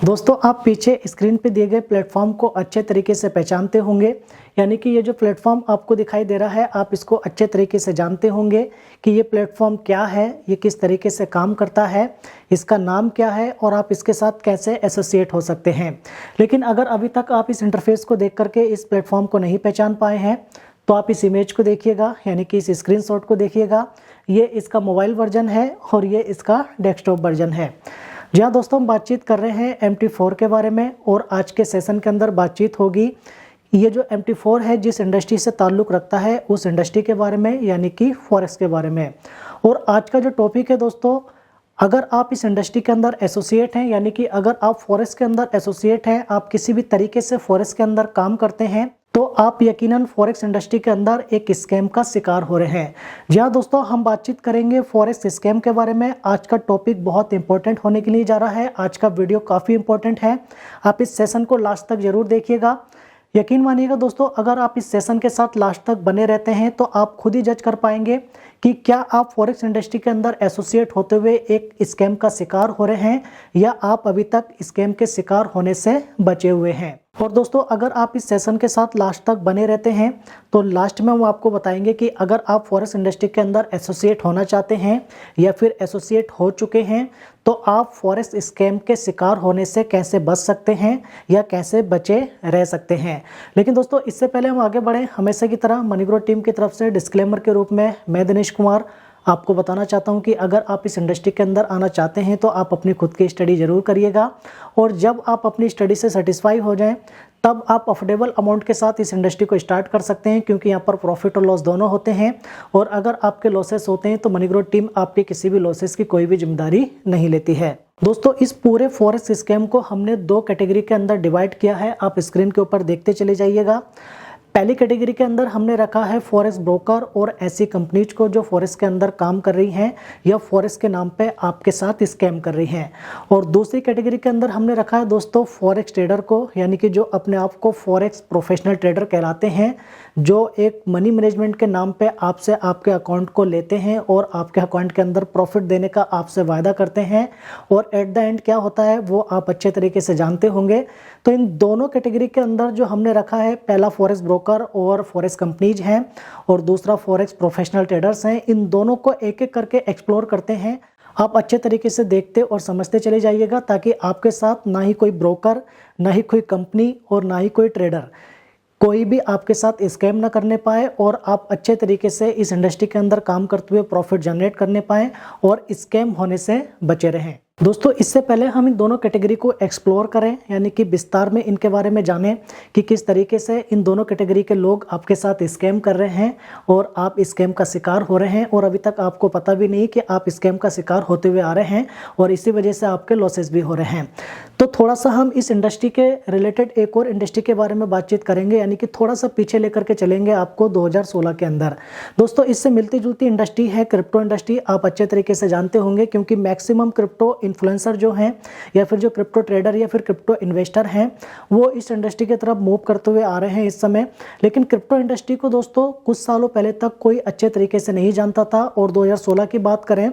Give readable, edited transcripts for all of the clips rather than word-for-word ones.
दोस्तों आप पीछे स्क्रीन पे दिए गए प्लेटफॉर्म को अच्छे तरीके से पहचानते होंगे, यानी कि ये जो प्लेटफॉर्म आपको दिखाई दे रहा है आप इसको अच्छे तरीके से जानते होंगे कि ये प्लेटफॉर्म क्या है, ये किस तरीके से काम करता है, इसका नाम क्या है और आप इसके साथ कैसे एसोसिएट हो सकते हैं। लेकिन अगर अभी तक आप इस इंटरफेस को देख करके इस प्लेटफॉर्म को नहीं पहचान पाए हैं तो आप इस इमेज को देखिएगा, यानी कि इस स्क्रीनशॉट को देखिएगा। ये इसका मोबाइल वर्जन है और ये इसका डेस्कटॉप वर्जन है। जी हाँ दोस्तों, हम बातचीत कर रहे हैं MT4 के बारे में और आज के सेशन के अंदर बातचीत होगी ये जो MT4 है जिस इंडस्ट्री से ताल्लुक़ रखता है उस इंडस्ट्री के बारे में, यानी कि फॉरेक्स के बारे में। और आज का जो टॉपिक है दोस्तों, अगर आप इस इंडस्ट्री के अंदर एसोसिएट हैं, यानी कि अगर आप फॉरेक्स के अंदर एसोसिएट हैं, आप किसी भी तरीके से फॉरेक्स के अंदर काम करते हैं तो आप यकीनन फॉरेक्स इंडस्ट्री के अंदर एक स्कैम का शिकार हो रहे हैं। जी हाँ दोस्तों, हम बातचीत करेंगे फॉरेक्स स्कैम के बारे में। आज का टॉपिक बहुत इंपॉर्टेंट होने के लिए जा रहा है, आज का वीडियो काफ़ी इंपॉर्टेंट है। आप इस सेशन को लास्ट तक जरूर देखिएगा। यकीन मानिएगा दोस्तों, अगर आप इस सेशन के साथ लास्ट तक बने रहते हैं तो आप खुद ही जज कर पाएंगे कि क्या आप फॉरेक्स इंडस्ट्री के अंदर एसोसिएट होते हुए एक स्कैम का शिकार हो रहे हैं या आप अभी तक स्कैम के शिकार होने से बचे हुए हैं। और दोस्तों, अगर आप इस सेशन के साथ लास्ट तक बने रहते हैं तो लास्ट में हम आपको बताएंगे कि अगर आप फॉरेक्स इंडस्ट्री के अंदर एसोसिएट होना चाहते हैं या फिर एसोसिएट हो चुके हैं तो आप फॉरेक्स स्कैम के शिकार होने से कैसे बच सकते हैं या कैसे बचे रह सकते हैं। लेकिन दोस्तों, इससे पहले हम आगे बढ़ें, हमेशा की तरह मनी ग्रो टीम की तरफ से डिस्क्लेमर के रूप में मैं दिनेश कुमार आपको बताना चाहता हूं कि अगर आप इस इंडस्ट्री के अंदर आना चाहते हैं तो आप अपनी खुद की स्टडी ज़रूर करिएगा और जब आप अपनी स्टडी से सेटिस्फाई हो जाएं तब आप अफोर्डेबल अमाउंट के साथ इस इंडस्ट्री को स्टार्ट कर सकते हैं, क्योंकि यहाँ पर प्रॉफिट और लॉस दोनों होते हैं। और अगर आपके लॉसेस होते हैं तो मनी ग्रो टीम आपके किसी भी लॉसेस की कोई भी जिम्मेदारी नहीं लेती है। दोस्तों, इस पूरे फॉरेक्स स्कैम को हमने दो कैटेगरी के अंदर डिवाइड किया है, आप स्क्रीन के ऊपर देखते चले जाइएगा। पहली कैटेगरी के अंदर हमने रखा है फॉरेक्स ब्रोकर और ऐसी कंपनीज को जो फॉरेक्स के अंदर काम कर रही हैं या फॉरेक्स के नाम पे आपके साथ स्कैम कर रही हैं। और दूसरी कैटेगरी के अंदर हमने रखा है दोस्तों फॉरेक्स ट्रेडर को, यानी कि जो अपने आप को फॉरेक्स प्रोफेशनल ट्रेडर कहलाते हैं, जो एक मनी मैनेजमेंट के नाम पे आपसे आपके अकाउंट को लेते हैं और आपके अकाउंट के अंदर प्रॉफिट देने का आपसे वायदा करते हैं और एट द एंड क्या होता है वो आप अच्छे तरीके से जानते होंगे। तो इन दोनों कैटेगरी के अंदर जो हमने रखा है, पहला फॉरेक्स ब्रोकर और फॉरेक्स कंपनीज हैं और दूसरा फॉरेक्स प्रोफेशनल ट्रेडर्स हैं। इन दोनों को एक एक करके एक्सप्लोर करते हैं। आप अच्छे तरीके से देखते और समझते चले जाइएगा ताकि आपके साथ ना ही कोई ब्रोकर, ना ही कोई कंपनी और ना ही कोई ट्रेडर, कोई भी आपके साथ स्कैम ना करने पाए और आप अच्छे तरीके से इस इंडस्ट्री के अंदर काम करते हुए प्रॉफिट जनरेट करने पाएँ और स्कैम होने से बचे रहें। दोस्तों, इससे पहले हम इन दोनों कैटेगरी को एक्सप्लोर करें, यानी कि विस्तार में इनके बारे में जानें कि किस तरीके से इन दोनों कैटेगरी के लोग आपके साथ स्कैम कर रहे हैं और आप स्कैम का शिकार हो रहे हैं और अभी तक आपको पता भी नहीं कि आप स्कैम का शिकार होते हुए आ रहे हैं और इसी वजह से आपके लॉसेस भी हो रहे हैं। तो थोड़ा सा हम इस इंडस्ट्री के रिलेटेड एक और इंडस्ट्री के बारे में बातचीत करेंगे, यानी कि थोड़ा सा पीछे लेकर के चलेंगे आपको 2016 के अंदर। दोस्तों, इससे मिलती जुलती इंडस्ट्री है क्रिप्टो इंडस्ट्री। आप अच्छे तरीके से जानते होंगे क्योंकि मैक्सिमम क्रिप्टो इन्फ्लुएंसर जो हैं या फिर जो क्रिप्टो ट्रेडर या फिर क्रिप्टो इन्वेस्टर हैं वो इस इंडस्ट्री की तरफ मूव करते हुए आ रहे हैं इस समय। लेकिन क्रिप्टो इंडस्ट्री को दोस्तों कुछ सालों पहले तक कोई अच्छे तरीके से नहीं जानता था और 2016 की बात करें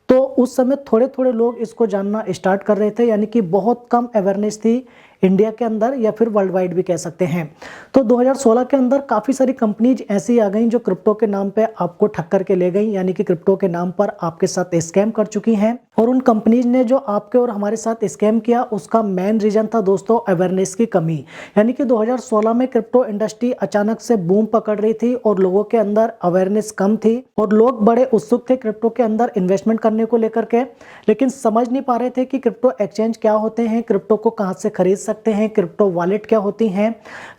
तो उस समय थोड़े थोड़े लोग इसको जानना स्टार्ट कर रहे थे, यानी कि बहुत कम अवेयरनेस थी इंडिया के अंदर या फिर वर्ल्ड वाइड भी कह सकते हैं। तो 2016 के अंदर काफ़ी सारी कंपनीज ऐसी आ गई जो क्रिप्टो के नाम पे आपको ठक्कर के ले गई, यानी कि क्रिप्टो के नाम पर आपके साथ स्कैम कर चुकी हैं। और उन कंपनीज ने जो आपके और हमारे साथ स्कैम किया उसका मेन रीजन था दोस्तों अवेयरनेस की कमी। यानी कि 2016 में क्रिप्टो इंडस्ट्री अचानक से बूम पकड़ रही थी और लोगों के अंदर अवेयरनेस कम थी और लोग बड़े उत्सुक थे क्रिप्टो के अंदर इन्वेस्टमेंट करने को लेकर के, लेकिन समझ नहीं पा रहे थे कि क्रिप्टो एक्सचेंज क्या होते हैं, क्रिप्टो को कहाँ से खरीद सकते हैं, क्रिप्टो वॉलेट क्या होती हैं,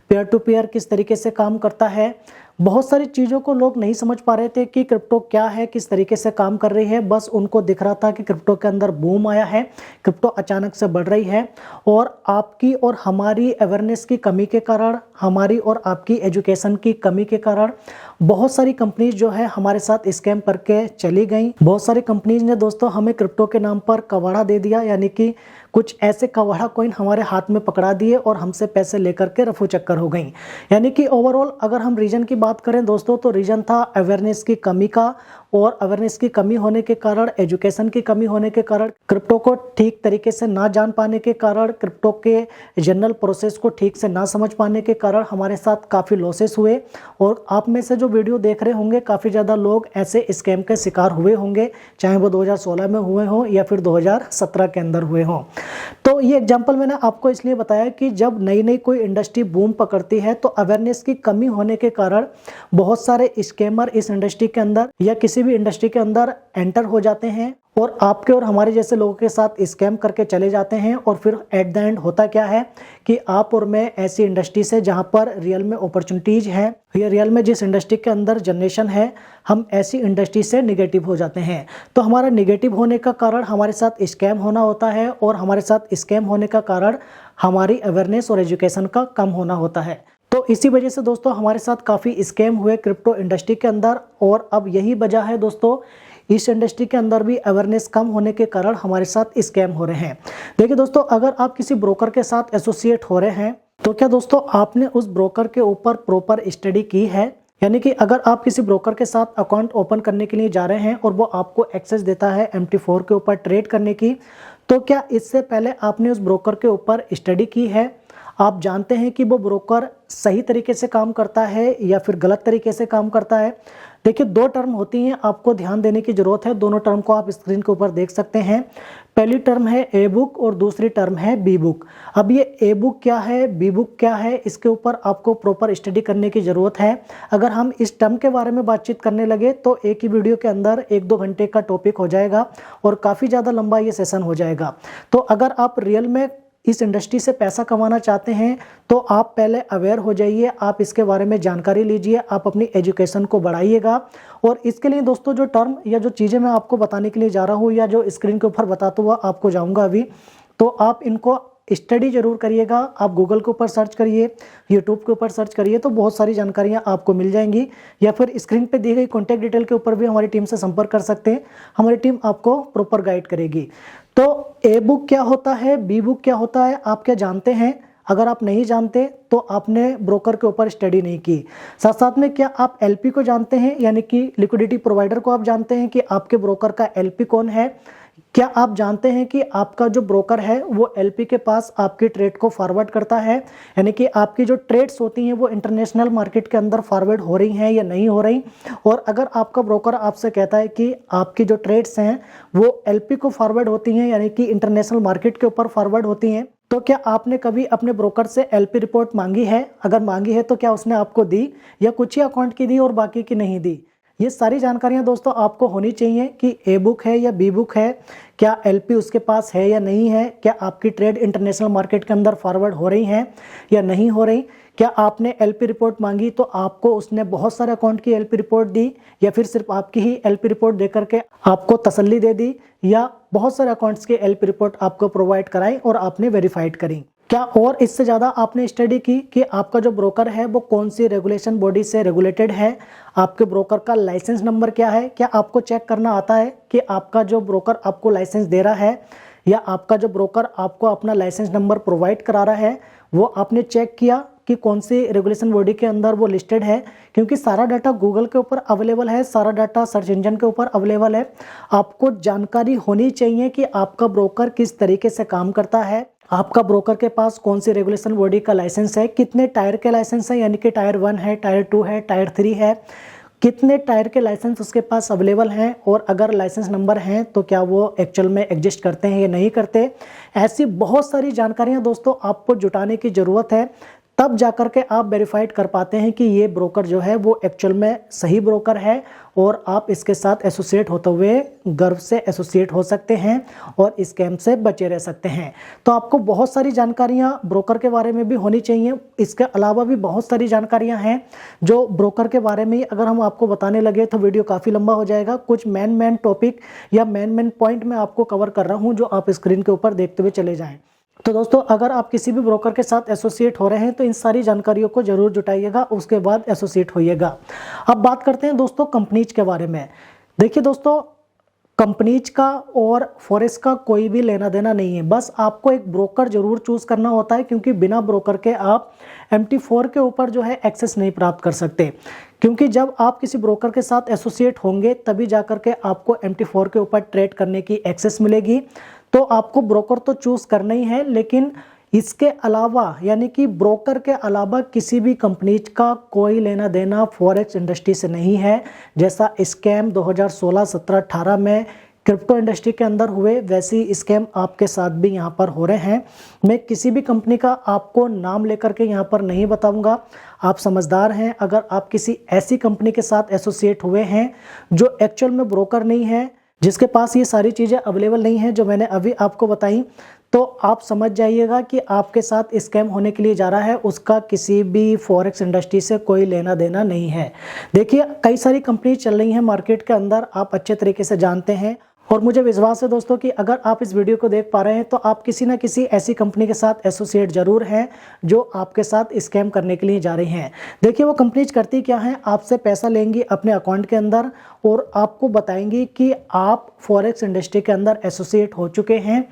पेयर टू पेयर किस तरीके से काम करता है। बहुत सारी चीज़ों को लोग नहीं समझ पा रहे थे कि क्रिप्टो क्या है, किस तरीके से काम कर रही है। बस उनको दिख रहा था कि क्रिप्टो के अंदर बूम आया है, क्रिप्टो अचानक से बढ़ रही है और आपकी और हमारी अवेयरनेस की कमी के कारण, हमारी और आपकी एजुकेशन की कमी के कारण बहुत सारी कंपनीज जो है हमारे साथ स्कैम करके चली गई। बहुत सारी कंपनीज ने दोस्तों हमें क्रिप्टो के नाम पर कवाड़ा दे दिया, यानी कि कुछ ऐसे कवाड़ा कॉइन हमारे हाथ में पकड़ा दिए और हमसे पैसे लेकर के रफू चक्कर हो गई। यानी कि ओवरऑल अगर हम रीजन की बात करें दोस्तों तो रीजन था अवेयरनेस की कमी का और अवेयरनेस की कमी होने के कारण, एजुकेशन की कमी होने के कारण, क्रिप्टो को ठीक तरीके से ना जान पाने के कारण, क्रिप्टो के जनरल प्रोसेस को ठीक से ना समझ पाने के कारण हमारे साथ काफ़ी लॉसेस हुए। और आप में से जो वीडियो देख रहे होंगे काफ़ी ज़्यादा लोग ऐसे स्कैम के शिकार हुए होंगे, चाहे वो 2016 में हुए हों या फिर 2017 के अंदर हुए हों। तो ये एग्जाम्पल मैंने आपको इसलिए बताया कि जब नई नई कोई इंडस्ट्री बूम पकड़ती है तो अवेयरनेस की कमी होने के कारण बहुत सारे स्कैमर इस इंडस्ट्री के अंदर या किसी भी इंडस्ट्री के अंदर एंटर हो जाते हैं और आपके और हमारे जैसे लोगों के साथ स्कैम करके चले जाते हैं। और फिर एट द एंड होता क्या है कि आप और मैं ऐसी इंडस्ट्री से जहां पर रियल में अपॉर्चुनिटीज हैं या रियल में जिस इंडस्ट्री के अंदर जनरेशन है, हम ऐसी इंडस्ट्री से निगेटिव हो जाते हैं। तो हमारा निगेटिव होने का कारण हमारे साथ स्कैम होना होता है और हमारे साथ स्कैम होने का कारण हमारी अवेयरनेस और एजुकेशन का कम होना होता है। तो इसी वजह से दोस्तों हमारे साथ काफ़ी स्कैम हुए क्रिप्टो इंडस्ट्री के अंदर। और अब यही वजह है दोस्तों, इस इंडस्ट्री के अंदर भी अवेयरनेस कम होने के कारण हमारे साथ स्कैम हो रहे हैं। देखिए दोस्तों, अगर आप किसी ब्रोकर के साथ एसोसिएट हो रहे हैं तो क्या दोस्तों आपने उस ब्रोकर के ऊपर प्रॉपर स्टडी की है? यानी कि अगर आप किसी ब्रोकर के साथ अकाउंट ओपन करने के लिए जा रहे हैं और वो आपको एक्सेस देता है MT4 के ऊपर ट्रेड करने की, तो क्या इससे पहले आपने उस ब्रोकर के ऊपर स्टडी की है? आप जानते हैं कि वो ब्रोकर सही तरीके से काम करता है या फिर गलत तरीके से काम करता है? देखिए, दो टर्म होती हैं, आपको ध्यान देने की जरूरत है। दोनों टर्म को आप स्क्रीन के ऊपर देख सकते हैं। पहली टर्म है ए बुक और दूसरी टर्म है बी बुक। अब ये ए बुक क्या है, बी बुक क्या है, इसके ऊपर आपको प्रॉपर स्टडी करने की ज़रूरत है। अगर हम इस टर्म के बारे में बातचीत करने लगे तो एक ही वीडियो के अंदर 1-2 घंटे का टॉपिक हो जाएगा और काफ़ी ज़्यादा लंबा ये सेशन हो जाएगा। तो अगर आप रियल में इस इंडस्ट्री से पैसा कमाना चाहते हैं तो आप पहले अवेयर हो जाइए, आप इसके बारे में जानकारी लीजिए, आप अपनी एजुकेशन को बढ़ाइएगा। और इसके लिए दोस्तों जो टर्म या जो चीज़ें मैं आपको बताने के लिए जा रहा हूँ या जो स्क्रीन के ऊपर बताता हुआ आपको जाऊँगा अभी, तो आप इनको स्टडी जरूर करिएगा। आप गूगल के ऊपर सर्च करिए, यूट्यूब के ऊपर सर्च करिए, तो बहुत सारी जानकारियाँ आपको मिल जाएंगी। या फिर स्क्रीन पे दी गई कॉन्टैक्ट डिटेल के ऊपर भी हमारी टीम से संपर्क कर सकते हैं, हमारी टीम आपको प्रॉपर गाइड करेगी। तो ए बुक क्या होता है, बी बुक क्या होता है, आप क्या जानते हैं? अगर आप नहीं जानते तो आपने ब्रोकर के ऊपर स्टडी नहीं की। साथ साथ में क्या आप एलपी को जानते हैं, यानी कि लिक्विडिटी प्रोवाइडर को आप जानते हैं कि आपके ब्रोकर का एलपी कौन है? क्या आप जानते हैं कि आपका जो ब्रोकर है वो एलपी के पास आपकी ट्रेड को फॉरवर्ड करता है, यानी कि आपकी जो ट्रेड्स होती हैं वो इंटरनेशनल मार्केट के अंदर फॉरवर्ड हो रही हैं या नहीं हो रही? और अगर आपका ब्रोकर आपसे कहता है कि आपकी जो ट्रेड्स हैं वो एलपी को फॉरवर्ड होती हैं, यानी कि इंटरनेशनल मार्केट के ऊपर फॉरवर्ड होती हैं, तो क्या आपने कभी अपने ब्रोकर से एलपी रिपोर्ट मांगी है? अगर मांगी है तो क्या उसने आपको दी या कुछ ही अकाउंट की दी और बाकी की नहीं दी? ये सारी जानकारियां दोस्तों आपको होनी चाहिए कि ए बुक है या बी बुक है, क्या एलपी उसके पास है या नहीं है, क्या आपकी ट्रेड इंटरनेशनल मार्केट के अंदर फॉरवर्ड हो रही हैं या नहीं हो रही, क्या आपने एलपी रिपोर्ट मांगी तो आपको उसने बहुत सारे अकाउंट की एलपी रिपोर्ट दी या फिर सिर्फ आपकी ही एलपी रिपोर्ट दे करके आपको तसल्ली दे दी, या बहुत सारे अकाउंट्स की एलपी रिपोर्ट आपको प्रोवाइड कराई और आपने वेरीफाइड करी? क्या और इससे ज़्यादा आपने स्टडी की कि आपका जो ब्रोकर है वो कौन सी रेगुलेशन बॉडी से रेगुलेटेड है, आपके ब्रोकर का लाइसेंस नंबर क्या है? क्या आपको चेक करना आता है कि आपका जो ब्रोकर आपको लाइसेंस दे रहा है या आपका जो ब्रोकर आपको अपना लाइसेंस नंबर प्रोवाइड करा रहा है वो आपने चेक किया कि कौन सी रेगुलेशन बॉडी के अंदर वो लिस्टेड है? क्योंकि सारा डाटा गूगल के ऊपर अवेलेबल है, सारा डाटा सर्च इंजन के ऊपर अवेलेबल है। आपको जानकारी होनी चाहिए कि आपका ब्रोकर किस तरीके से काम करता है, आपका ब्रोकर के पास कौन सी रेगुलेशन बॉडी का लाइसेंस है, कितने टायर के लाइसेंस है, यानी कि टायर 1 है, टायर 2 है, टायर 3 है, कितने टायर के लाइसेंस उसके पास अवेलेबल हैं, और अगर लाइसेंस नंबर हैं तो क्या वो एक्चुअल में एग्जिस्ट करते हैं या नहीं करते। ऐसी बहुत सारी जानकारियां दोस्तों आपको जुटाने की ज़रूरत है, तब जाकर के आप वेरीफाइड कर पाते हैं कि ये ब्रोकर जो है वो एक्चुअल में सही ब्रोकर है और आप इसके साथ एसोसिएट होते हुए गर्व से एसोसिएट हो सकते हैं और स्कैम से बचे रह सकते हैं। तो आपको बहुत सारी जानकारियां ब्रोकर के बारे में भी होनी चाहिए। इसके अलावा भी बहुत सारी जानकारियां हैं जो ब्रोकर के बारे में अगर हम आपको बताने लगे तो वीडियो काफ़ी लंबा हो जाएगा। कुछ मेन टॉपिक या मेन पॉइंट मैं आपको कवर कर रहा हूँ जो आप स्क्रीन के ऊपर देखते हुए चले जाएँ। तो दोस्तों, अगर आप किसी भी ब्रोकर के साथ एसोसिएट हो रहे हैं तो इन सारी जानकारियों को जरूर जुटाइएगा, उसके बाद एसोसिएट होइएगा। अब बात करते हैं दोस्तों कंपनीज के बारे में। देखिए दोस्तों, कंपनीज का और फॉरेक्स का कोई भी लेना देना नहीं है। बस आपको एक ब्रोकर जरूर चूज करना होता है, क्योंकि बिना ब्रोकर के आप MT4 के ऊपर जो है एक्सेस नहीं प्राप्त कर सकते। क्योंकि जब आप किसी ब्रोकर के साथ एसोसिएट होंगे तभी जाकर के आपको MT4 के ऊपर ट्रेड करने की एक्सेस मिलेगी। तो आपको ब्रोकर तो चूज करना ही है, लेकिन इसके अलावा यानी कि ब्रोकर के अलावा किसी भी कंपनीज का कोई लेना देना फॉरेक्स इंडस्ट्री से नहीं है। जैसा स्कैम 2016, 17, 18 में क्रिप्टो इंडस्ट्री के अंदर हुए, वैसे ही स्कैम आपके साथ भी यहाँ पर हो रहे हैं। मैं किसी भी कंपनी का आपको नाम लेकर के यहाँ पर नहीं बताऊंगा। आप समझदार हैं, अगर आप किसी ऐसी कंपनी के साथ एसोसिएट हुए हैं जो एक्चुअल में ब्रोकर नहीं है, जिसके पास ये सारी चीज़ें अवेलेबल नहीं है जो मैंने अभी आपको बताई, तो आप समझ जाइएगा कि आपके साथ स्कैम होने के लिए जा रहा है, उसका किसी भी फॉरेक्स इंडस्ट्री से कोई लेना देना नहीं है। देखिए, कई सारी कंपनी चल रही हैं मार्केट के अंदर, आप अच्छे तरीके से जानते हैं। और मुझे विश्वास है दोस्तों कि अगर आप इस वीडियो को देख पा रहे हैं तो आप किसी ना किसी ऐसी कंपनी के साथ एसोसिएट जरूर हैं जो आपके साथ स्कैम करने के लिए जा रही हैं। देखिए, वो कंपनीज करती क्या हैं, आपसे पैसा लेंगी अपने अकाउंट के अंदर और आपको बताएंगी कि आप फॉरेक्स इंडस्ट्री के अंदर एसोसिएट हो चुके हैं।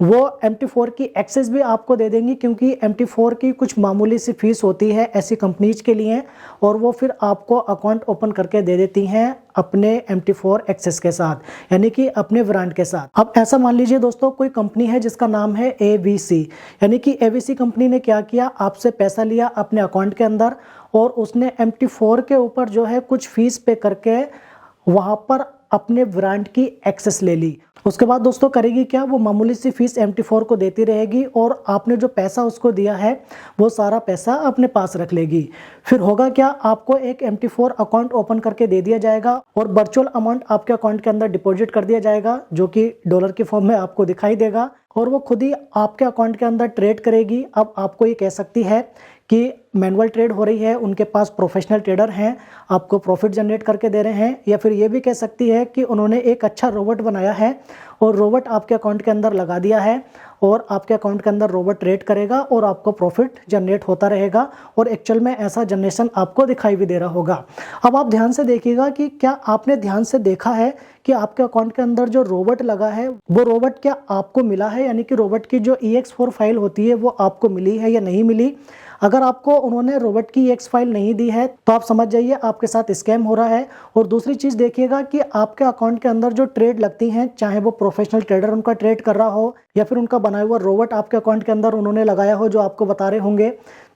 वो MT4 की एक्सेस भी आपको दे देंगी, क्योंकि MT4 की कुछ मामूली सी फीस होती है ऐसी कंपनीज के लिए, और वो फिर आपको अकाउंट ओपन करके दे देती हैं अपने MT4 एक्सेस के साथ, यानी कि अपने ब्रांड के साथ। अब ऐसा मान लीजिए दोस्तों, कोई कंपनी है जिसका नाम है ABC, यानी कि ABC कंपनी ने क्या किया, आपसे पैसा लिया अपने अकाउंट के अंदर और उसने MT4 के ऊपर जो है कुछ फीस पे करके वहां पर अपने ब्रांड की एक्सेस ले ली। उसके बाद दोस्तों करेगी क्या, वो मामूली सी फीस MT4 को देती रहेगी और आपने जो पैसा उसको दिया है वो सारा पैसा अपने पास रख लेगी। फिर होगा क्या, आपको एक MT4 अकाउंट ओपन करके दे दिया जाएगा और वर्चुअल अमाउंट आपके अकाउंट के अंदर डिपॉजिट कर दिया जाएगा, जो कि डॉलर के फॉर्म में आपको दिखाई देगा, और वो खुद ही आपके अकाउंट के अंदर ट्रेड करेगी। अब आपको ये कह सकती है कि मैनुअल ट्रेड हो रही है, उनके पास प्रोफेशनल ट्रेडर हैं, आपको प्रॉफिट जनरेट करके दे रहे हैं, या फिर ये भी कह सकती है कि उन्होंने एक अच्छा रोबोट बनाया है और रोबोट आपके अकाउंट के अंदर लगा दिया है और आपके अकाउंट के अंदर रोबोट ट्रेड करेगा और आपको प्रॉफिट जनरेट होता रहेगा, और एक्चुअल में ऐसा जनरेशन आपको दिखाई भी दे रहा होगा। अब आप ध्यान से देखिएगा कि क्या आपने ध्यान से देखा है कि आपके अकाउंट के अंदर जो रोबोट लगा है वो रोबोट क्या आपको मिला है, यानी कि रोबोट की जो EX4 फाइल होती है वो आपको मिली है या नहीं मिली। अगर आपको उन्होंने रोबोट की EX फाइल नहीं दी है तो आप समझ जाइए आपके साथ स्कैम हो रहा है। और दूसरी चीज़ देखिएगा कि आपके अकाउंट के अंदर जो ट्रेड लगती हैं, चाहे वो प्रोफेशनल ट्रेडर उनका ट्रेड कर रहा हो या फिर उनका बनाया हुआ रोबोट आपके अकाउंट के अंदर उन्होंने लगाया हो जो आपको बता रहे होंगे,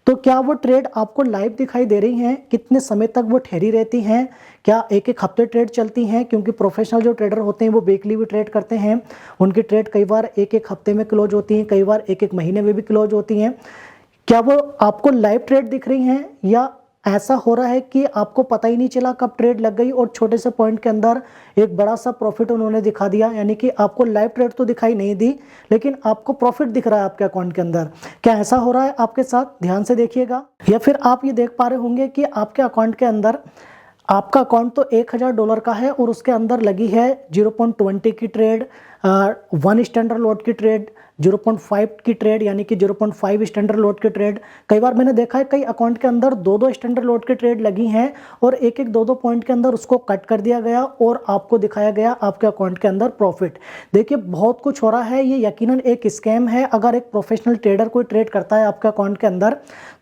तो क्या वो ट्रेड आपको लाइव दिखाई दे रही हैं, कितने समय तक वो ठहरी रहती हैं, क्या एक एक हफ्ते ट्रेड चलती हैं, क्योंकि प्रोफेशनल जो ट्रेडर होते हैं वो वीकली भी ट्रेड करते हैं, उनकी ट्रेड कई बार एक एक हफ्ते में क्लोज होती हैं, कई बार एक एक महीने में भी क्लोज होती हैं। क्या वो आपको लाइव ट्रेड दिख रही हैं, या ऐसा हो रहा है कि आपको पता ही नहीं चला कब ट्रेड लग गई और छोटे से पॉइंट के अंदर एक बड़ा सा प्रॉफिट उन्होंने दिखा दिया, यानी कि आपको लाइव ट्रेड तो दिखाई नहीं दी लेकिन आपको प्रॉफिट दिख रहा है आपके अकाउंट के अंदर। क्या ऐसा हो रहा है आपके साथ, ध्यान से देखिएगा। या फिर आप ये देख पा रहे होंगे कि आपके अकाउंट के अंदर, आपका अकाउंट तो $1000 का है और उसके अंदर लगी है 0.20 की ट्रेड, 1 स्टैंडर्ड लॉट की ट्रेड, 0.5 की ट्रेड, यानी कि 0.5 स्टैंडर्ड लॉट की ट्रेड। कई बार मैंने देखा है कई अकाउंट के अंदर 2-2 स्टैंडर्ड लॉट की ट्रेड लगी हैं और एक एक 2-2 पॉइंट के अंदर उसको कट कर दिया गया और आपको दिखाया गया आपके अकाउंट के अंदर प्रॉफिट। देखिए, बहुत कुछ हो रहा है, ये यकीनन एक स्कैम है। अगर एक प्रोफेशनल ट्रेडर कोई ट्रेड करता है आपके अकाउंट के अंदर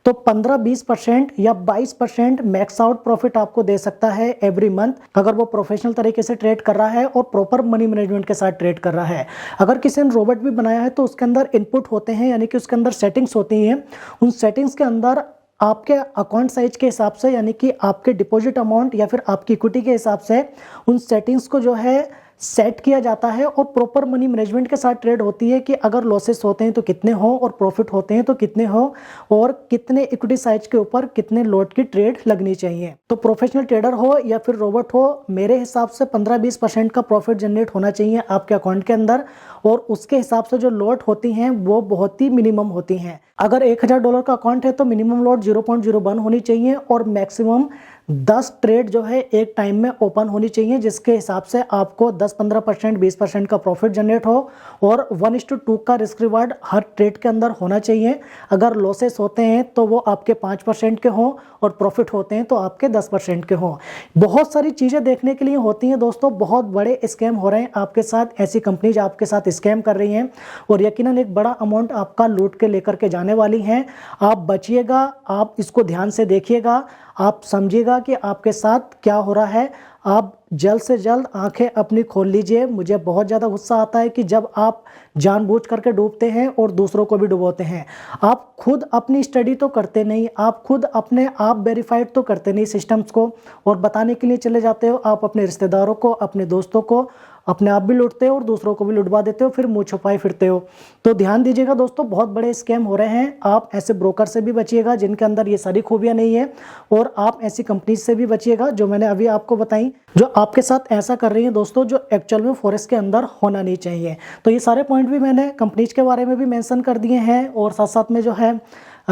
तो 15-20% या 22% मैक्स आउट प्रॉफिट आपको दे सकता है एवरी मंथ, अगर वो प्रोफेशनल तरीके से ट्रेड कर रहा है और प्रॉपर मनी मैनेजमेंट के साथ ट्रेड कर रहा है। अगर किसी ने रोबोट भी बनाया है तो उसके अंदर इनपुट होते हैं, यानी कि उसके अंदर सेटिंग्स होती हैं, उन सेटिंग्स के अंदर आपके अकाउंट साइज के हिसाब से, यानी कि आपके डिपॉजिट अमाउंट या फिर आपकी इक्विटी के हिसाब से उन सेटिंग्स को जो है सेट किया जाता है और प्रॉपर मनी मैनेजमेंट के साथ ट्रेड होती है कि अगर लॉसेस होते हैं तो कितने हो और प्रॉफिट होते हैं तो कितने हो और कितने इक्विटी साइज के ऊपर कितने लॉट की ट्रेड लगनी चाहिए। तो प्रोफेशनल ट्रेडर हो या फिर रोबोट हो, मेरे हिसाब से 15-20% का प्रॉफिट जनरेट होना चाहिए आपके अकाउंट के अंदर, और उसके हिसाब से जो लॉट होती हैं वो बहुत ही मिनिमम होती हैं। अगर $1000 का अकाउंट है तो मिनिमम लॉट 0.01 होनी चाहिए और मैक्सिमम 10 ट्रेड जो है एक टाइम में ओपन होनी चाहिए, जिसके हिसाब से आपको 10-15%, 20% का प्रॉफिट जनरेट हो और 1:2 का रिस्क रिवार्ड हर ट्रेड के अंदर होना चाहिए। अगर लॉसेस होते हैं तो वो आपके 5% के हों और प्रॉफिट होते हैं तो आपके 10% के हों। बहुत सारी चीज़ें देखने के लिए होती हैं दोस्तों, बहुत बड़े स्कैम हो रहे हैं आपके साथ, ऐसी कंपनीज आपके साथ स्कैम कर रही हैं और यकीनन एक बड़ा अमाउंट आपका लूट के लेकर के जाने वाली हैं। आप बचिएगा, आप इसको ध्यान से देखिएगा, आप समझिएगा कि आपके साथ क्या हो रहा है। आप जल्द से जल्द आंखें अपनी खोल लीजिए। मुझे बहुत ज़्यादा गुस्सा आता है कि जब आप जानबूझ करके डूबते हैं और दूसरों को भी डुबोते हैं। आप खुद अपनी स्टडी तो करते नहीं, आप खुद अपने आप वेरीफाइड तो करते नहीं सिस्टम्स को, और बताने के लिए चले जाते हो। आप अपने रिश्तेदारों को, अपने दोस्तों को, अपने आप भी लूटते हो और दूसरों को भी लुटवा देते हो, फिर मुँह छुपाए फिरते हो। तो ध्यान दीजिएगा दोस्तों, बहुत बड़े स्कैम हो रहे हैं। आप ऐसे ब्रोकर से भी बचिएगा जिनके अंदर ये सारी खूबियाँ नहीं है, और आप ऐसी कंपनी से भी बचिएगा जो मैंने अभी आपको बताई, जो आपके साथ ऐसा कर रही हैं दोस्तों, जो एक्चुअल में फॉरेक्स के अंदर होना नहीं चाहिए। तो ये सारे पॉइंट भी मैंने कंपनीज के बारे में भी मेंशन कर दिए हैं और साथ साथ में जो है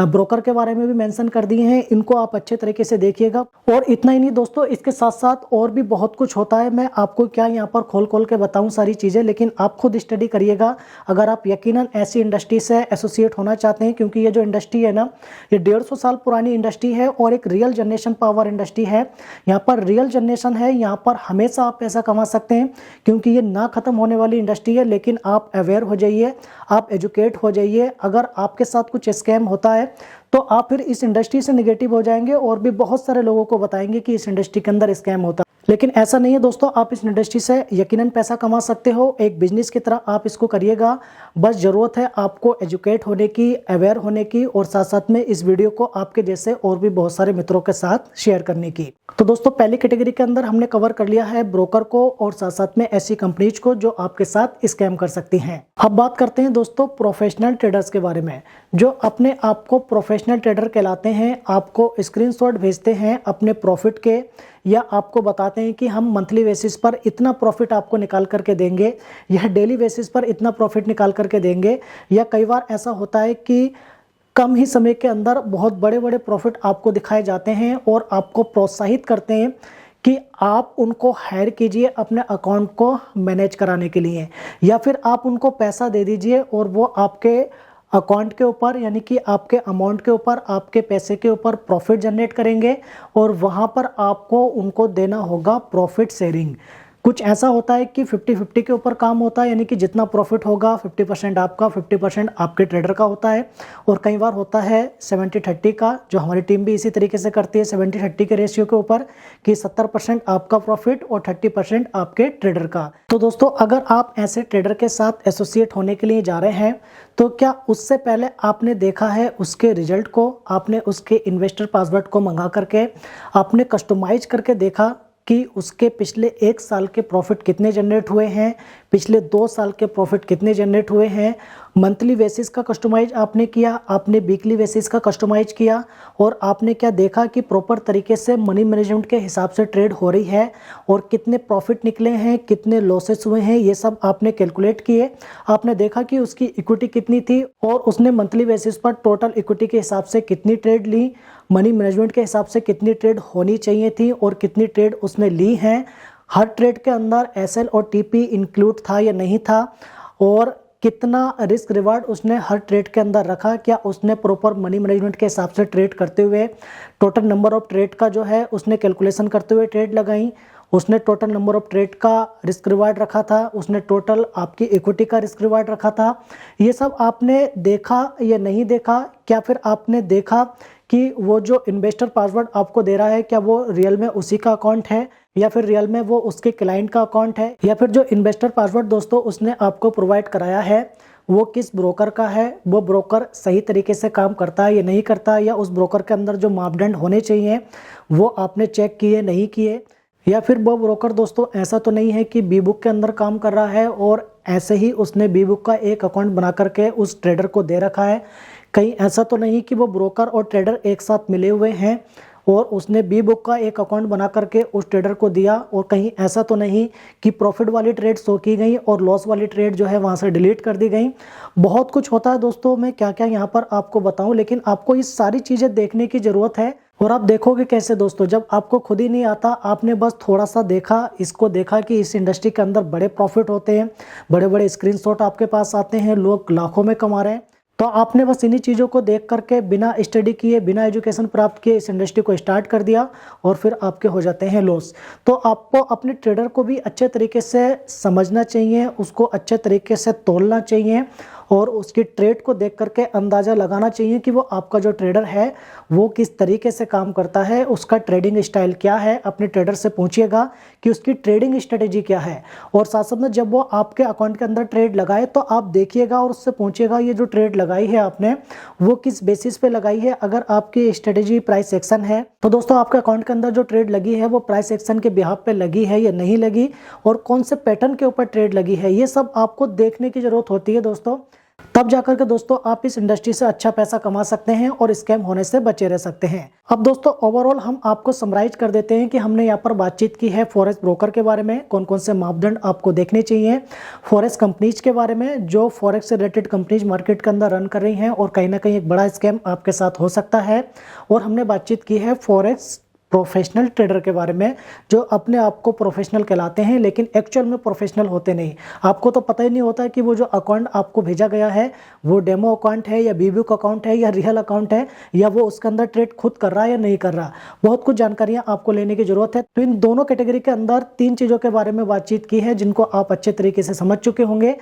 ब्रोकर के बारे में भी मेंशन कर दिए हैं। इनको आप अच्छे तरीके से देखिएगा। और इतना ही नहीं दोस्तों, इसके साथ साथ और भी बहुत कुछ होता है। मैं आपको क्या यहाँ पर खोल खोल के बताऊँ सारी चीज़ें, लेकिन आप खुद स्टडी करिएगा अगर आप यकीनन ऐसी इंडस्ट्री से एसोसिएट होना चाहते हैं, क्योंकि ये जो इंडस्ट्री है ना, ये 150 साल पुरानी इंडस्ट्री है और एक रियल जनरेशन पावर इंडस्ट्री है। यहाँ पर रियल जनरेशन है, यहाँ पर हमेशा आप पैसा कमा सकते हैं, क्योंकि ये ना ख़त्म होने वाली इंडस्ट्री है। लेकिन आप अवेयर हो जाइए, आप एजुकेट हो जाइए। अगर आपके साथ कुछ स्कैम होता है तो आप फिर इस इंडस्ट्री से निगेटिव हो जाएंगे और भी बहुत सारे लोगों को बताएंगे कि इस इंडस्ट्री के अंदर स्कैम होता है। लेकिन ऐसा नहीं है दोस्तों, आप इस इंडस्ट्री से यकीनन पैसा कमा सकते हो। एक बिजनेस की तरह आप इसको करिएगा। बस ज़रूरत है आपको एजुकेट होने की, अवेयर होने की, और साथ साथ में इस वीडियो को आपके जैसे और भी बहुत सारे मित्रों के साथ शेयर करने की। तो दोस्तों, पहली कैटेगरी के अंदर हमने कवर कर लिया है ब्रोकर को और साथ साथ में ऐसी कंपनीज को जो आपके साथ स्कैम कर सकती हैं। अब बात करते हैं दोस्तों प्रोफेशनल ट्रेडर्स के बारे में, जो अपने आप को प्रोफेशनल ट्रेडर कहलाते हैं। आपको स्क्रीनशॉट भेजते हैं अपने प्रॉफिट के, या आपको बताते हैं कि हम मंथली बेसिस पर इतना प्रॉफिट आपको निकाल करके देंगे, या डेली बेसिस पर इतना प्रॉफिट निकाल करके देंगे। या कई बार ऐसा होता है कि कम ही समय के अंदर बहुत बड़े बड़े प्रॉफिट आपको दिखाए जाते हैं और आपको प्रोत्साहित करते हैं कि आप उनको हायर कीजिए अपने अकाउंट को मैनेज कराने के लिए, या फिर आप उनको पैसा दे दीजिए और वो आपके अकाउंट के ऊपर, यानी कि आपके अमाउंट के ऊपर, आपके पैसे के ऊपर प्रॉफिट जनरेट करेंगे और वहाँ पर आपको उनको देना होगा प्रॉफिट शेयरिंग। कुछ ऐसा होता है कि 50-50 के ऊपर काम होता है, यानी कि जितना प्रॉफिट होगा 50% आपका, 50% आपके ट्रेडर का होता है। और कई बार होता है 70-30 का, जो हमारी टीम भी इसी तरीके से करती है, 70-30 के रेशियो के ऊपर, कि 70% आपका प्रॉफिट और 30% आपके ट्रेडर का। तो दोस्तों, अगर आप ऐसे ट्रेडर के साथ एसोसिएट होने के लिए जा रहे हैं तो क्या उससे पहले आपने देखा है उसके रिजल्ट को, आपने उसके इन्वेस्टर पासवर्ड को मंगा करके आपने कस्टमाइज करके देखा कि उसके पिछले 1 साल के प्रॉफिट कितने जनरेट हुए हैं, पिछले 2 साल के प्रॉफिट कितने जनरेट हुए हैं। मंथली बेसिस का कस्टमाइज आपने किया, आपने वीकली बेसिस का कस्टमाइज किया, और आपने क्या देखा कि प्रॉपर तरीके से मनी मैनेजमेंट के हिसाब से ट्रेड हो रही है और कितने प्रॉफिट निकले हैं, कितने लॉसेस हुए हैं, ये सब आपने कैलकुलेट किए। आपने देखा कि उसकी इक्विटी कितनी थी और उसने मंथली बेसिस पर टोटल इक्विटी के हिसाब से कितनी ट्रेड ली, मनी मैनेजमेंट के हिसाब से कितनी ट्रेड होनी चाहिए थी और कितनी ट्रेड उसने ली हैं। हर ट्रेड के अंदर एसएल और टीपी इंक्लूड था या नहीं था, और कितना रिस्क रिवार्ड उसने हर ट्रेड के अंदर रखा, क्या उसने प्रॉपर मनी मैनेजमेंट के हिसाब से ट्रेड करते हुए टोटल नंबर ऑफ ट्रेड का जो है उसने कैलकुलेशन करते हुए ट्रेड लगाई, उसने टोटल नंबर ऑफ ट्रेड का रिस्क रिवार्ड रखा था, उसने टोटल आपकी इक्विटी का रिस्क रिवार्ड रखा था। ये सब आपने देखा या नहीं देखा? क्या फिर आपने देखा कि वो जो इन्वेस्टर पासवर्ड आपको दे रहा है क्या वो रियल में उसी का अकाउंट है, या फिर रियल में वो उसके क्लाइंट का अकाउंट है, या फिर जो इन्वेस्टर पासवर्ड दोस्तों उसने आपको प्रोवाइड कराया है वो किस ब्रोकर का है, वो ब्रोकर सही तरीके से काम करता है या नहीं करता, या उस ब्रोकर के अंदर जो मापदंड होने चाहिए वो आपने चेक किए नहीं किए, या फिर वो ब्रोकर दोस्तों ऐसा तो नहीं है कि बी बुक के अंदर काम कर रहा है और ऐसे ही उसने बी बुक का एक अकाउंट बना करके उस ट्रेडर को दे रखा है। कहीं ऐसा तो नहीं कि वो ब्रोकर और ट्रेडर एक साथ मिले हुए हैं और उसने बी बुक का एक अकाउंट बना करके उस ट्रेडर को दिया, और कहीं ऐसा तो नहीं कि प्रॉफिट वाली ट्रेड शो की गई और लॉस वाली ट्रेड जो है वहाँ से डिलीट कर दी गई। बहुत कुछ होता है दोस्तों, मैं क्या क्या यहाँ पर आपको बताऊँ, लेकिन आपको ये सारी चीज़ें देखने की ज़रूरत है और आप देखोगे कैसे दोस्तों, जब आपको खुद ही नहीं आता, आपने बस थोड़ा सा देखा, इसको देखा कि इस इंडस्ट्री के अंदर बड़े प्रॉफिट होते हैं, बड़े बड़े स्क्रीनशॉट आपके पास आते हैं, लोग लाखों में कमा रहे हैं, तो आपने बस इन्हीं चीज़ों को देख करके बिना स्टडी किए, बिना एजुकेशन प्राप्त किए इस इंडस्ट्री को स्टार्ट कर दिया और फिर आपके हो जाते हैं लॉस। तो आपको अपने ट्रेडर को भी अच्छे तरीके से समझना चाहिए, उसको अच्छे तरीके से तोलना चाहिए और उसकी ट्रेड को देख करके अंदाज़ा लगाना चाहिए कि वो आपका जो ट्रेडर है वो किस तरीके से काम करता है, उसका ट्रेडिंग स्टाइल क्या है। अपने ट्रेडर से पूछिएगा कि उसकी ट्रेडिंग स्ट्रेटेजी क्या है, और साथ साथ में जब वो आपके अकाउंट के अंदर ट्रेड लगाए तो आप देखिएगा और उससे पूछिएगा ये जो ट्रेड लगाई है आपने वो किस बेसिस पे लगाई है। अगर आपकी स्ट्रेटेजी प्राइस एक्शन है तो दोस्तों आपके अकाउंट के अंदर जो ट्रेड लगी है वो प्राइस एक्शन के बिहाफ पे लगी है या नहीं लगी, और कौन से पैटर्न के ऊपर ट्रेड लगी है, ये सब आपको देखने की जरूरत होती है दोस्तों। तब जाकर के दोस्तों आप इस इंडस्ट्री से अच्छा पैसा कमा सकते हैं और स्कैम होने से बचे रह सकते हैं। अब दोस्तों ओवरऑल हम आपको समराइज कर देते हैं कि हमने यहाँ पर बातचीत की है फॉरेक्स ब्रोकर के बारे में, कौन कौन से मापदंड आपको देखने चाहिए, फॉरेक्स कंपनीज के बारे में जो फॉरेक्स से रिलेटेड कंपनीज मार्केट के अंदर रन कर रही हैं और कहीं ना कहीं एक बड़ा स्कैम आपके साथ हो सकता है, और हमने बातचीत की है फॉरेक्स प्रोफेशनल ट्रेडर के बारे में जो अपने आप को प्रोफेशनल कहलाते हैं लेकिन एक्चुअल में प्रोफेशनल होते नहीं। आपको तो पता ही नहीं होता है कि वो जो अकाउंट आपको भेजा गया है वो डेमो अकाउंट है या बीबीक्यू अकाउंट है या रियल अकाउंट है, या वो उसके अंदर ट्रेड खुद कर रहा है या नहीं कर रहा। बहुत कुछ जानकारियां आपको लेने की जरूरत है। तो इन दोनों कैटेगरी के अंदर 3 चीज़ों के बारे में बातचीत की है जिनको आप अच्छे तरीके से समझ चुके होंगे।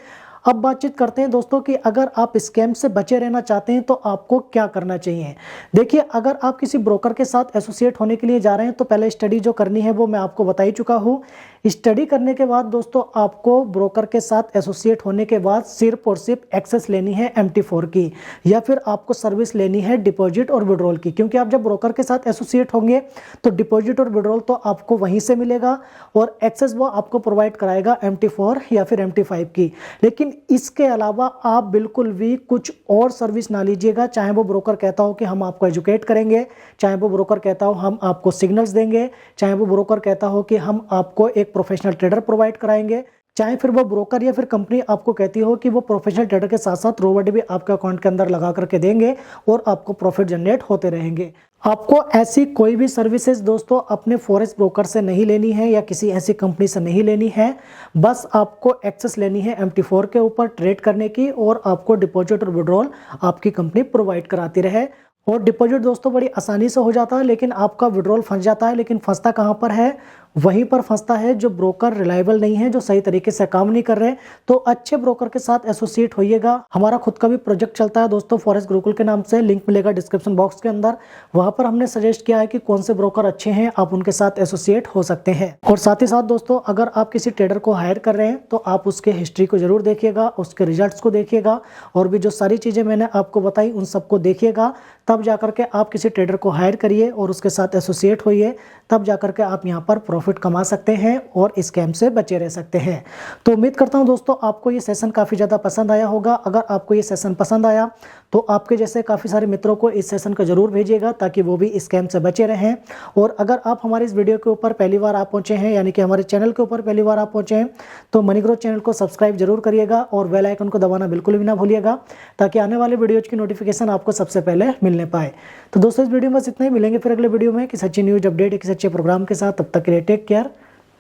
अब बातचीत करते हैं दोस्तों कि अगर आप स्कैम से बचे रहना चाहते हैं तो आपको क्या करना चाहिए। देखिए, अगर आप किसी ब्रोकर के साथ एसोसिएट होने के लिए जा रहे हैं तो पहले स्टडी जो करनी है वो मैं आपको बता ही चुका हूँ। स्टडी करने के बाद दोस्तों आपको ब्रोकर के साथ एसोसिएट होने के बाद सिर्फ और सिर्फ एक्सेस लेनी है MT4 की, या फिर आपको सर्विस लेनी है डिपॉजिट और विड्रॉल की, क्योंकि आप जब ब्रोकर के साथ एसोसिएट होंगे तो डिपॉजिट और विड्रॉल तो आपको वहीं से मिलेगा और एक्सेस वो आपको प्रोवाइड कराएगा MT4 या फिर MT5 की। लेकिन इसके अलावा आप बिल्कुल भी कुछ और सर्विस ना लीजिएगा, चाहे वो ब्रोकर कहता हो कि हम आपको एजुकेट करेंगे, चाहे वो ब्रोकर कहता हो हम आपको सिग्नल्स देंगे, चाहे वो ब्रोकर कहता हो कि हम आपको एक प्रोफेशनल ट्रेडर प्रोवाइड कराएंगे, चाहे फिर वो ब्रोकर या फिर कंपनी आपको कहती हो कि वो प्रोफेशनल ट्रेडर के साथ साथ रोबोट भी आपके अकाउंट के अंदर लगा करके देंगे और आपको प्रॉफिट जनरेट होते रहेंगे। आपको ऐसी कोई भी सर्विसेज दोस्तों अपने फॉरेक्स ब्रोकर से नहीं लेनी है या किसी ऐसी कंपनी से नहीं लेनी है। बस आपको एक्सेस लेनी है MT4 के ऊपर ट्रेड करने की, और आपको डिपॉजिट और विड्रॉल आपकी कंपनी प्रोवाइड कराती रहे। और डिपॉजिट दोस्तों बड़ी आसानी से हो जाता है, लेकिन आपका विड्रॉल फंस जाता है। लेकिन फंसता कहाँ पर है? वहीं पर फंसता है जो ब्रोकर रिलायबल नहीं है, जो सही तरीके से काम नहीं कर रहे। तो अच्छे ब्रोकर के साथ एसोसिएट होइएगा। हमारा खुद का भी प्रोजेक्ट चलता है दोस्तों फॉरेक्स गुरुकुल के नाम से, लिंक मिलेगा डिस्क्रिप्शन बॉक्स के अंदर। वहां पर हमने सजेस्ट किया है कि कौन से ब्रोकर अच्छे हैं, आप उनके साथ एसोसिएट हो सकते हैं। और साथ ही साथ दोस्तों अगर आप किसी ट्रेडर को हायर कर रहे हैं तो आप उसके हिस्ट्री को जरूर देखिएगा, उसके रिजल्ट्स को देखिएगा, और भी जो सारी चीजें मैंने आपको बताई उन सबको देखिएगा। तब जाकर के आप किसी ट्रेडर को हायर करिए और उसके साथ एसोसिएट होइए, तब जाकर के आप यहाँ पर प्रॉफिट कमा सकते हैं और स्कैम से बचे रह सकते हैं। तो उम्मीद करता हूँ दोस्तों आपको ये सेशन काफ़ी ज़्यादा पसंद आया होगा। अगर आपको ये सेशन पसंद आया तो आपके जैसे काफ़ी सारे मित्रों को इस सेशन को जरूर भेजिएगा ताकि वो भी स्कैम से बचे रहें। और अगर आप हमारे इस वीडियो के ऊपर पहली बार आप पहुँचे हैं, यानी कि हमारे चैनल के ऊपर पहली बार आप पहुँचे हैं, तो मनी ग्रोथ चैनल को सब्सक्राइब जरूर करिएगा और बेल आइकन को दबाना बिल्कुल भी ना भूलिएगा, ताकि आने वाले वीडियोज़ की नोटिफिकेशन आपको सबसे पहले मिलने पाए। तो दोस्तों इस वीडियो में बस इतना ही। मिलेंगे फिर अगले वीडियो में किसी अच्छी न्यूज अपडेट, किसी अच्छे प्रोग्राम के साथ। तब तक के लिए टेक केयर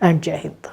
एंड जय हिंद।